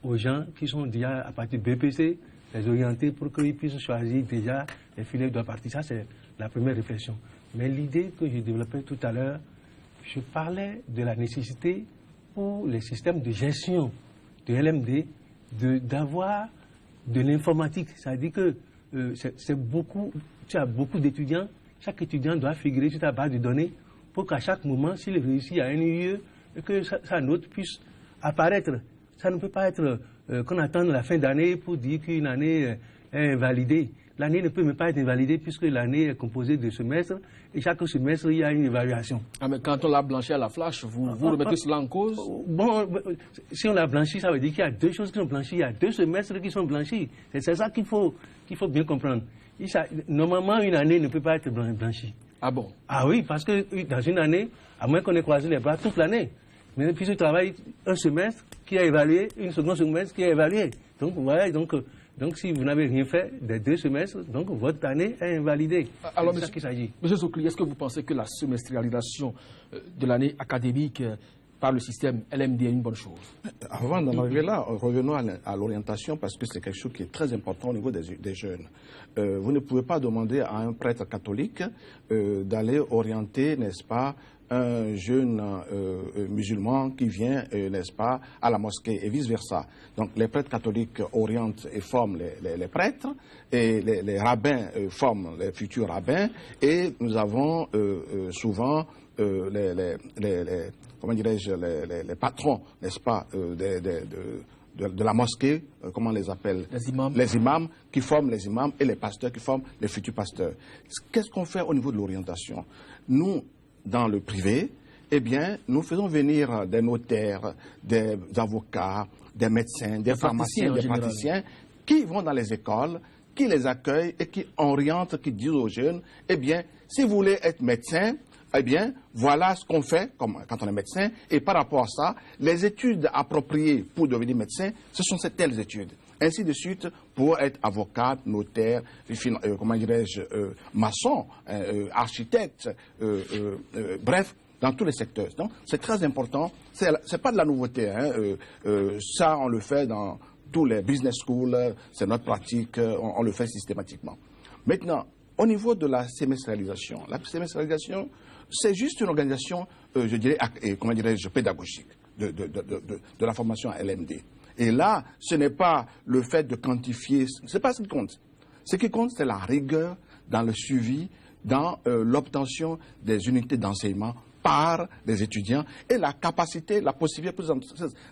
Speaker 3: aux gens qui sont déjà à partir de BPC, les orienter pour qu'ils puissent choisir déjà les filières de partie. Ça, c'est la première réflexion. Mais l'idée que j'ai développée tout à l'heure, je parlais de la nécessité pour les systèmes de gestion de LMD d'avoir de l'informatique. C'est-à-dire que tu as beaucoup d'étudiants, chaque étudiant doit figurer sur ta base de données pour qu'à chaque moment, s'il réussit à un lieu, que sa note puisse apparaître. Ça ne peut pas être qu'on attende la fin d'année pour dire qu'une année est invalidée. L'année ne peut même pas être invalidée puisque l'année est composée de semestres et chaque semestre, il y a une évaluation.
Speaker 1: Ah, mais quand on l'a blanchi à la flash, vous remettez cela en cause?
Speaker 3: Bon, si on l'a blanchi, ça veut dire qu'il y a 2 choses qui sont blanchies. Il y a 2 semestres qui sont blanchis. C'est ça qu'il faut bien comprendre. Normalement, une année ne peut pas être blanchie.
Speaker 1: Ah bon?
Speaker 3: Ah oui, parce que dans une année, à moins qu'on ait croisé les bras toute l'année, mais puis tu travailles un semestre qui a évalué, une seconde semestre qui a évalué. Donc, voilà, donc Donc si vous n'avez rien fait des 2 semestres, donc votre année est invalidée.
Speaker 1: Alors,
Speaker 3: c'est ça qu'il s'agit.
Speaker 1: Monsieur Sokli, est-ce que vous pensez que la semestrialisation de l'année académique par le système LMD est une bonne chose?
Speaker 4: Avant d'en arriver là, revenons à l'orientation parce que c'est quelque chose qui est très important au niveau des jeunes. Vous ne pouvez pas demander à un prêtre catholique d'aller orienter, n'est-ce pas, un jeune musulman qui vient, n'est-ce pas, à la mosquée et vice-versa. Donc les prêtres catholiques orientent et forment les prêtres et les rabbins forment les futurs rabbins et nous avons souvent comment dirais-je, les patrons, n'est-ce pas, de la mosquée, comment on les appelle? Les imams qui forment les imams et les pasteurs qui forment les futurs pasteurs. Qu'est-ce qu'on fait au niveau de l'orientation? Nous, dans le privé, eh bien, nous faisons venir des notaires, des avocats, des médecins, des pharmaciens, des praticiens qui vont dans les écoles, qui les accueillent et qui orientent, qui disent aux jeunes, eh bien, si vous voulez être médecin, eh bien, voilà ce qu'on fait quand on est médecin. Et par rapport à ça, les études appropriées pour devenir médecin, ce sont ces telles études. Ainsi de suite, pour être avocat, notaire, comment dirais-je, maçon, architecte, bref, dans tous les secteurs. Donc, c'est très important. C'est pas de la nouveauté. Hein. Ça, on le fait dans tous les business schools. C'est notre pratique. On le fait systématiquement. Maintenant, au niveau de la semestrialisation, c'est juste une organisation, je dirais, comment dirais-je, pédagogique de la formation à LMD. Et là, ce n'est pas le fait de quantifier, c'est pas ce qui compte. Ce qui compte, c'est la rigueur dans le suivi, dans l'obtention des unités d'enseignement par les étudiants et la capacité, la possibilité pour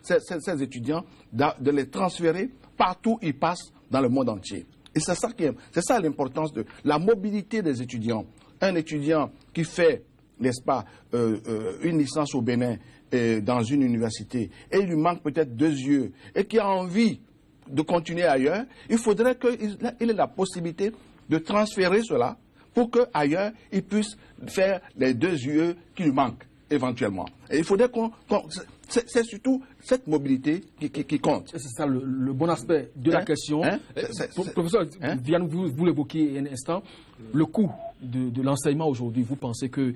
Speaker 4: ces étudiants de les transférer partout où ils passent dans le monde entier. Et c'est ça l'importance de la mobilité des étudiants. Un étudiant qui fait, n'est-ce pas, une licence au Bénin dans une université et il lui manque peut-être 2 yeux et qui a envie de continuer ailleurs, il faudrait qu'il ait la possibilité de transférer cela pour qu'ailleurs il puisse faire les 2 yeux qui lui manquent éventuellement. Et il faudrait c'est surtout cette mobilité qui compte.
Speaker 1: C'est ça le bon aspect de la question. Professeur, vous l'évoquiez un instant, le coût de l'enseignement aujourd'hui, vous pensez qu'il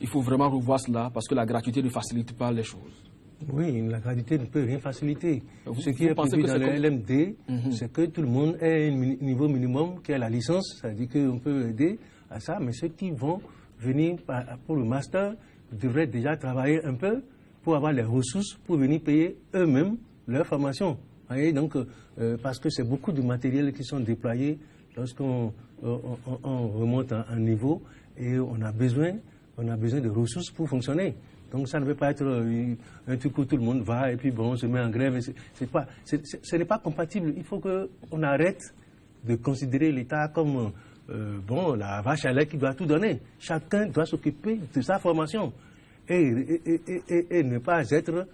Speaker 1: faut vraiment revoir cela parce que la gratuité ne facilite pas les choses?
Speaker 3: Oui, la gratuité ne peut rien faciliter. Ce qui est prévu dans le LMD, c'est que tout le monde ait un niveau minimum qui est la licence, c'est-à-dire qu'on peut aider à ça, mais ceux qui vont venir pour le master devraient déjà travailler un peu pour avoir les ressources pour venir payer eux-mêmes leur formation. Voyez, donc, parce que c'est beaucoup de matériel qui sont déployés lorsqu'on remonte en niveau et on a besoin de ressources pour fonctionner. Donc ça ne veut pas être un truc où tout le monde va et puis bon, on se met en grève. Ce n'est pas compatible. Il faut qu'on arrête de considérer l'État comme la vache à lait qui doit tout donner. Chacun doit s'occuper de sa formation et ne pas être...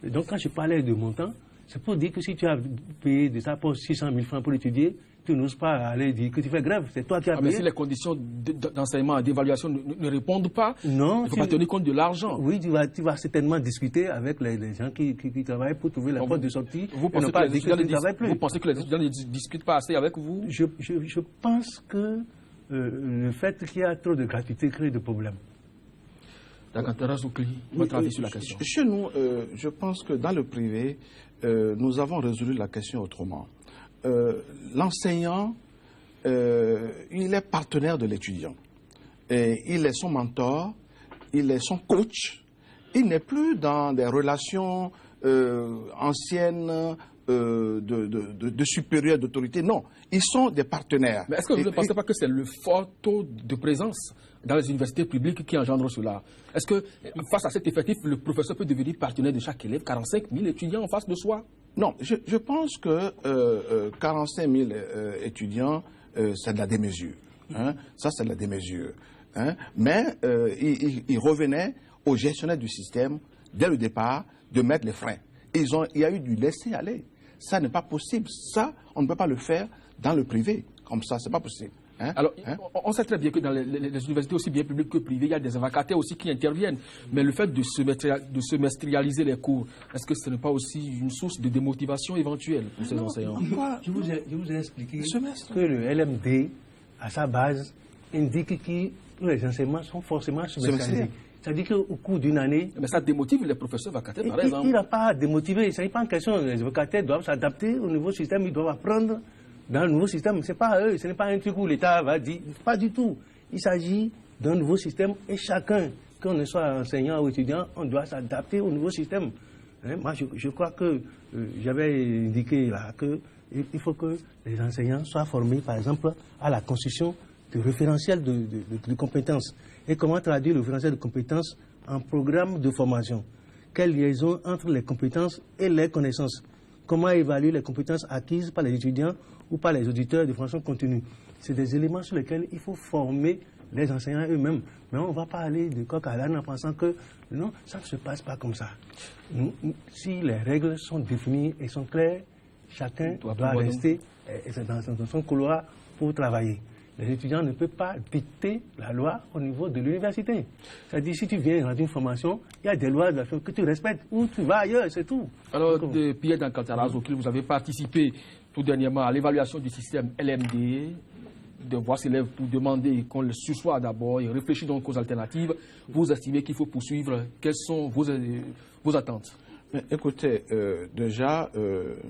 Speaker 3: donc quand je parlais de montant, c'est pour dire que si tu as payé de ta poche 600 000 francs pour étudier, tu n'oses pas aller dire que tu fais grève. C'est toi qui as payé.
Speaker 1: Mais si les conditions d'enseignement et d'évaluation ne répondent pas,
Speaker 3: non,
Speaker 1: il ne faut pas tenir compte de l'argent.
Speaker 3: Oui, tu vas certainement discuter avec les gens qui travaillent pour trouver la porte de sortie.
Speaker 1: Vous pensez que les étudiants ne discutent pas assez avec vous?
Speaker 3: Je pense que le fait qu'il y a trop de gratuité crée des problèmes.
Speaker 1: D'accord, votre avis sur la question?
Speaker 4: Chez nous, je pense que dans le privé, nous avons résolu la question autrement. L'enseignant, il est partenaire de l'étudiant. Il est son mentor, il est son coach. Il n'est plus dans des relations anciennes de supérieurs, d'autorité. Non, ils sont des partenaires.
Speaker 1: Mais est-ce que vous ne pensez pas que c'est le fort taux de présence dans les universités publiques qui engendre cela? Est-ce que face à cet effectif, le professeur peut devenir partenaire de chaque élève? 45 000 étudiants en face de soi?
Speaker 4: Non, je pense que 45 000 étudiants, c'est de la démesure. Hein? Ça, c'est de la démesure. Hein? Mais il revenait aux gestionnaires du système, dès le départ, de mettre les freins. Il y a eu du laisser-aller. Ça n'est pas possible. Ça, on ne peut pas le faire dans le privé. Comme ça, c'est pas possible.
Speaker 1: Alors, on sait très bien que dans les universités aussi bien publiques que privées, il y a des vacataires aussi qui interviennent. Mais le fait de semestrialiser les cours, est-ce que ce n'est pas aussi une source de démotivation éventuelle pour ces enseignants?
Speaker 3: Je vous ai expliqué que le LMD, à sa base, indique que les enseignements sont forcément semestrialisés. C'est-à-dire qu'au cours d'une année...
Speaker 1: Mais ça démotive les professeurs vacataires, par exemple.
Speaker 3: Il n'a pas démotivé. Ce n'est pas en question. Les vacataires doivent s'adapter au nouveau système. Ils doivent apprendre dans le nouveau système. Ce n'est pas eux. Ce n'est pas un truc où l'État va dire... Pas du tout. Il s'agit d'un nouveau système et chacun, qu'on soit enseignant ou étudiant, on doit s'adapter au nouveau système. Moi, je crois que j'avais indiqué là qu'il faut que les enseignants soient formés, par exemple, à la construction de référentiels de compétences. Et comment traduire le référentiel de compétences en programme de formation? Quelle liaison entre les compétences et les connaissances? Comment évaluer les compétences acquises par les étudiants ou par les auditeurs de formation continue? C'est des éléments sur lesquels il faut former les enseignants eux-mêmes. Mais on ne va pas aller de coq à l'âne en pensant que non, ça ne se passe pas comme ça. Si les règles sont définies et sont claires, chacun doit rester dans son couloir pour travailler. Les étudiants ne peuvent pas dicter la loi au niveau de l'université. C'est-à-dire, si tu viens dans une formation, il y a des lois que tu respectes, ou tu vas ailleurs, c'est tout.
Speaker 1: Alors, Pierre Dankantarazo, vous avez participé tout dernièrement à l'évaluation du système LMD, de voix s'élève pour demander qu'on le sursoit d'abord et réfléchir donc aux alternatives. Vous estimez qu'il faut poursuivre. Quelles sont vos attentes?
Speaker 4: Écoutez, déjà,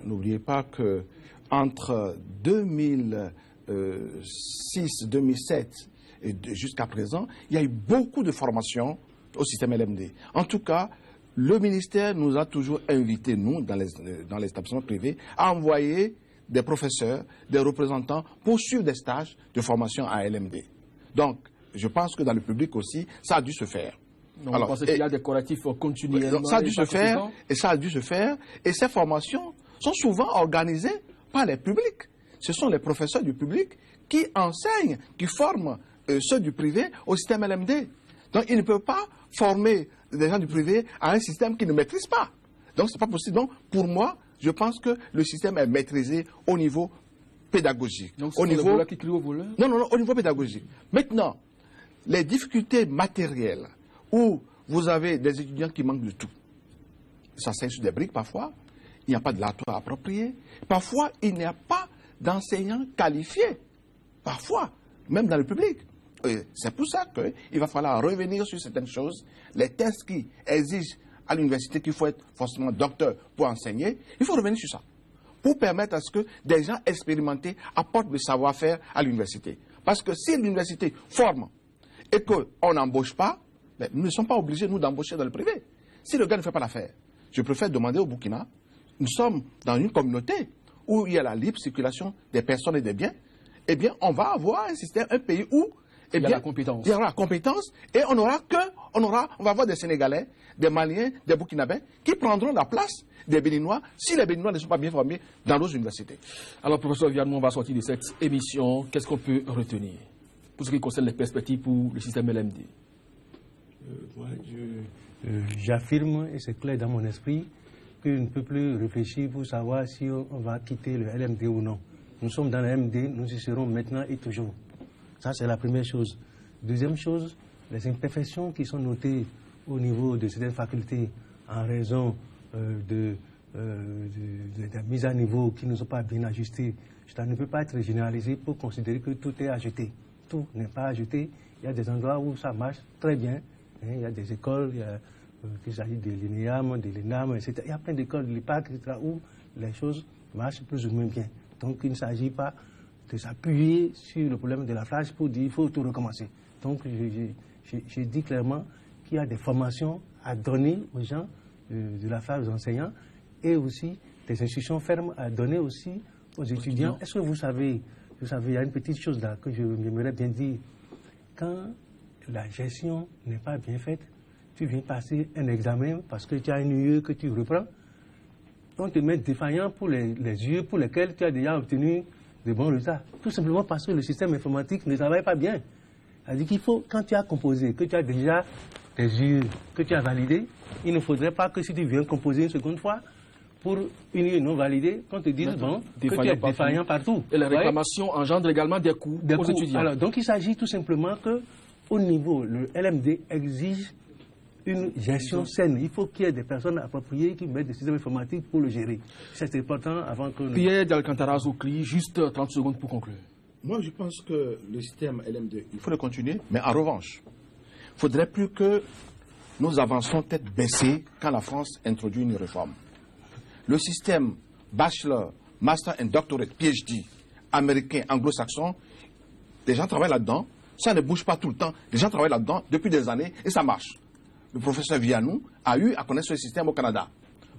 Speaker 4: n'oubliez pas que entre 2006, 2007 et jusqu'à présent, il y a eu beaucoup de formations au système LMD. En tout cas, le ministère nous a toujours invités, nous, dans les établissements privés, à envoyer des professeurs, des représentants pour suivre des stages de formation à LMD. Donc, je pense que dans le public aussi, ça a dû se faire.
Speaker 1: Donc, vous pensez qu'il y a des correctifs continuellement?
Speaker 4: Ça a dû se faire, et ça a dû se faire. Et ces formations sont souvent organisées par les publics. Ce sont les professeurs du public qui enseignent, qui forment ceux du privé au système LMD. Donc, ils ne peuvent pas former des gens du privé à un système qu'ils ne maîtrisent pas. Donc, ce n'est pas possible. Donc, pour moi, je pense que le système est maîtrisé au niveau pédagogique.
Speaker 1: Donc, c'est le voleur qui crie au voleur?
Speaker 4: Non, au niveau pédagogique. Maintenant, les difficultés matérielles où vous avez des étudiants qui manquent de tout. Ils s'enseignent sur des briques parfois, il n'y a pas de laboratoire approprié, parfois il n'y a pas d'enseignants qualifiés, parfois, même dans le public. C'est pour ça qu'il va falloir revenir sur certaines choses, les tests qui exigent à l'université qu'il faut être forcément docteur pour enseigner, il faut revenir sur ça, pour permettre à ce que des gens expérimentés apportent le savoir-faire à l'université. Parce que si l'université forme et qu'on n'embauche pas, nous ne sommes pas obligés, nous, d'embaucher dans le privé. Si le gars ne fait pas l'affaire, je préfère demander au Burkina, nous sommes dans une communauté où il y a la libre circulation des personnes et des biens, eh bien, on va avoir un système, un pays où
Speaker 1: il y a la compétence.
Speaker 4: Il y aura la compétence et on va avoir des Sénégalais, des Maliens, des Burkinabés qui prendront la place des Béninois si les Béninois ne sont pas bien formés dans nos universités.
Speaker 1: Alors, professeur Vianement, on va sortir de cette émission. Qu'est-ce qu'on peut retenir pour ce qui concerne les perspectives pour le système LMD?
Speaker 3: J'affirme, et c'est clair dans mon esprit, qu'il ne peut plus réfléchir pour savoir si on va quitter le LMD ou non. Nous sommes dans le LMD, nous y serons maintenant et toujours. Ça, c'est la première chose. Deuxième chose, les imperfections qui sont notées au niveau de certaines facultés en raison de la mise à niveau qui ne sont pas bien ajustées, ça ne peut pas être généralisé pour considérer que tout est ajouté. Tout n'est pas ajouté. Il y a des endroits où ça marche très bien. Il y a des écoles, qu'il s'agit de l'INEAM, de l'ENAM, etc. Il y a plein d'écoles de l'IPAC, etc., où les choses marchent plus ou moins bien. Donc, il ne s'agit pas de s'appuyer sur le problème de la flash pour dire qu'il faut tout recommencer. Donc, je dis clairement qu'il y a des formations à donner aux gens de la flash, aux enseignants, et aussi des institutions fermes à donner aussi aux étudiants. Est-ce que vous savez, il y a une petite chose là que j'aimerais bien dire. Quand la gestion n'est pas bien faite, tu viens passer un examen parce que tu as une UE que tu reprends, on te met défaillant pour les UE pour lesquels tu as déjà obtenu de bons résultats. Tout simplement parce que le système informatique ne travaille pas bien. C'est-à-dire qu'il faut, quand tu as composé, que tu as déjà des UE que tu as validés, il ne faudrait pas que si tu viens composer une seconde fois, pour une union non validée, qu'on te dise bon, que tu es défaillant partout.
Speaker 1: Et les réclamations engendrent également des coûts aux étudiants.
Speaker 3: Alors, donc il s'agit tout simplement qu'au niveau, le LMD exige une gestion saine. Il faut qu'il y ait des personnes appropriées qui mettent des systèmes informatiques pour le gérer. C'est important avant que...
Speaker 1: Pierre d'Alcantara Zokli, juste 30 secondes pour conclure.
Speaker 4: Moi, je pense que le système LMD, il faut le continuer, mais en revanche, il ne faudrait plus que nous avancions tête baissée quand la France introduit une réforme. Le système Bachelor, Master and Doctorate, PhD, américain, anglo-saxon, les gens travaillent là-dedans, ça ne bouge pas tout le temps, les gens travaillent là-dedans depuis des années et ça marche. Le professeur Vianou a eu à connaître ce système au Canada.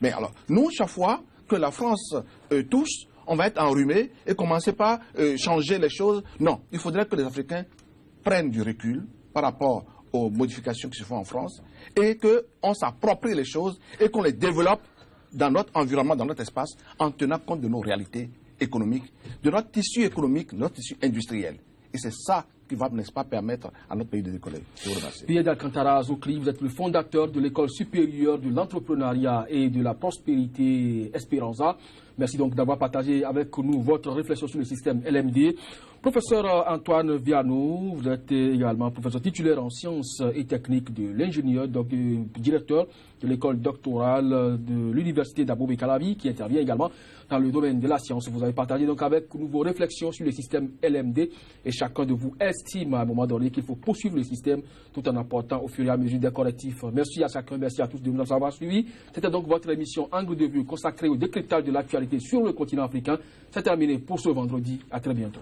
Speaker 4: Mais alors, nous, chaque fois que la France touche, on va être enrhumé et commencer par changer les choses. Non, il faudrait que les Africains prennent du recul par rapport aux modifications qui se font en France et qu'on s'approprie les choses et qu'on les développe dans notre environnement, dans notre espace, en tenant compte de nos réalités économiques, de notre tissu économique, notre tissu industriel. Et c'est ça qui va, n'est-ce pas, permettre à notre pays de décoller. Je vous remercie.
Speaker 1: Pierre d'Alcantara Zokli, vous êtes le fondateur de l'École supérieure de l'entrepreneuriat et de la prospérité Esperanza. Merci donc d'avoir partagé avec nous votre réflexion sur le système LMD. Professeur Antoine Vianou, vous êtes également professeur titulaire en sciences et techniques de l'ingénieur, donc directeur de l'école doctorale de l'université d'Abomey Calavi, qui intervient également dans le domaine de la science. Vous avez partagé donc avec nous vos réflexions sur le système LMD et chacun de vous estime à un moment donné qu'il faut poursuivre le système tout en apportant au fur et à mesure des correctifs. Merci à chacun, merci à tous de nous avoir suivis. C'était donc votre émission Angle de vue consacrée au décryptage de l'actualité sur le continent africain. C'est terminé pour ce vendredi. À très bientôt.